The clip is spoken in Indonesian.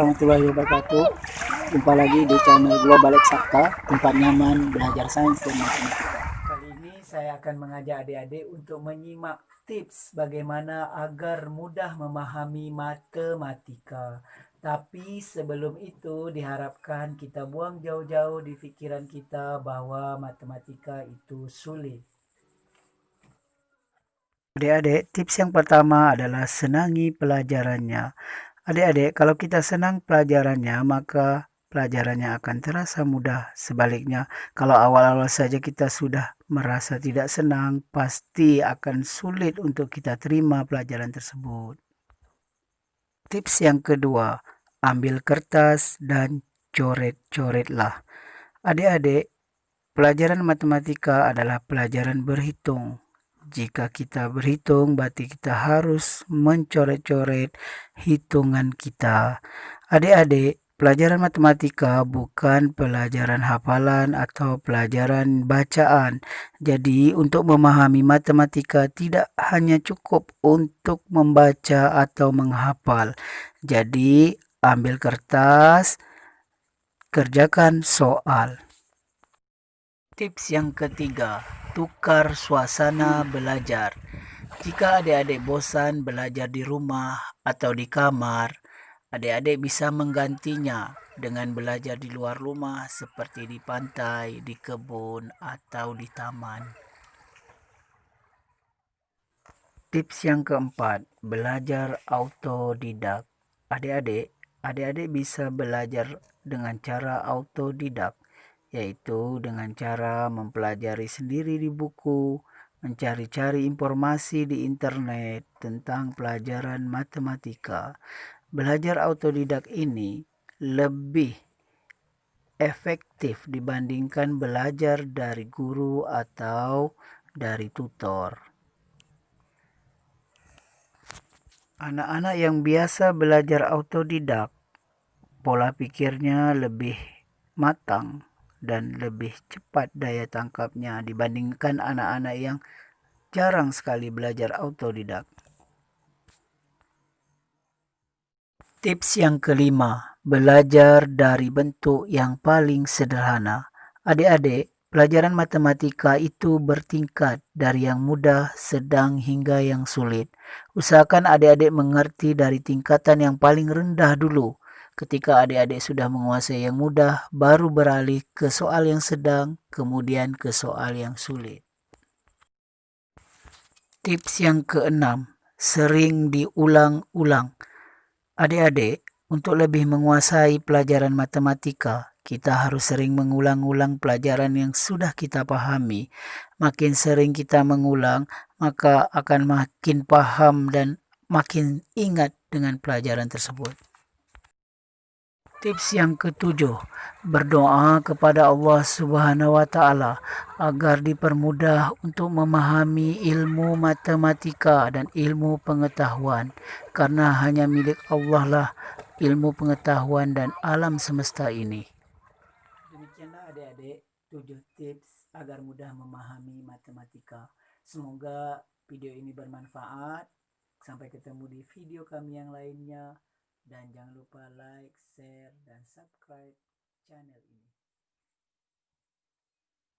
warahmatullahi wabarakatuh. Jumpa lagi di channel Global Eksakta, tempat nyaman belajar sains dan matematika. Kali ini saya akan mengajak adik-adik untuk menyimak tips bagaimana agar mudah memahami matematika. Tapi sebelum itu diharapkan kita buang jauh-jauh di pikiran kita bahwa matematika itu sulit. Adik-adik, tips yang pertama adalah senangi pelajarannya. Adik-adik, kalau kita senang pelajarannya, maka pelajarannya akan terasa mudah. Sebaliknya, kalau awal-awal saja kita sudah merasa tidak senang, pasti akan sulit untuk kita terima pelajaran tersebut. Tips yang kedua, ambil kertas dan coret-coretlah. Adik-adik, pelajaran matematika adalah pelajaran berhitung. Jika kita berhitung, berarti kita harus mencoret-coret hitungan kita. Adik-adik, pelajaran matematika bukan pelajaran hafalan atau pelajaran bacaan. Jadi, untuk memahami matematika tidak hanya cukup untuk membaca atau menghafal. Jadi, ambil kertas, kerjakan soal. Tips yang ketiga, tukar suasana belajar. Jika adik-adik bosan belajar di rumah atau di kamar, adik-adik bisa menggantinya dengan belajar di luar rumah seperti di pantai, di kebun, atau di taman. Tips yang keempat, belajar autodidak. Adik-adik bisa belajar dengan cara autodidak, yaitu dengan cara mempelajari sendiri di buku, mencari-cari informasi di internet tentang pelajaran matematika. Belajar autodidak ini lebih efektif dibandingkan belajar dari guru atau dari tutor. Anak-anak yang biasa belajar autodidak, pola pikirnya lebih matang dan lebih cepat daya tangkapnya dibandingkan anak-anak yang jarang sekali belajar autodidak. Tips yang kelima, belajar dari bentuk yang paling sederhana. Adik-adik, pelajaran matematika itu bertingkat dari yang mudah, sedang hingga yang sulit. Usahakan adik-adik mengerti dari tingkatan yang paling rendah dulu. Ketika adik-adik sudah menguasai yang mudah, baru beralih ke soal yang sedang, kemudian ke soal yang sulit. Tips yang keenam, sering diulang-ulang. Adik-adik, untuk lebih menguasai pelajaran matematika, kita harus sering mengulang-ulang pelajaran yang sudah kita pahami. Makin sering kita mengulang, maka akan makin paham dan makin ingat dengan pelajaran tersebut. Tips yang ketujuh, berdoa kepada Allah Subhanahu wa Ta'ala agar dipermudah untuk memahami ilmu matematika dan ilmu pengetahuan, karena hanya milik Allah lah ilmu pengetahuan dan alam semesta ini. Demikianlah adik-adik 7 tips agar mudah memahami matematika. Semoga video ini bermanfaat. Sampai ketemu di video kami yang lainnya. Dan jangan lupa like, share, dan subscribe channel ini.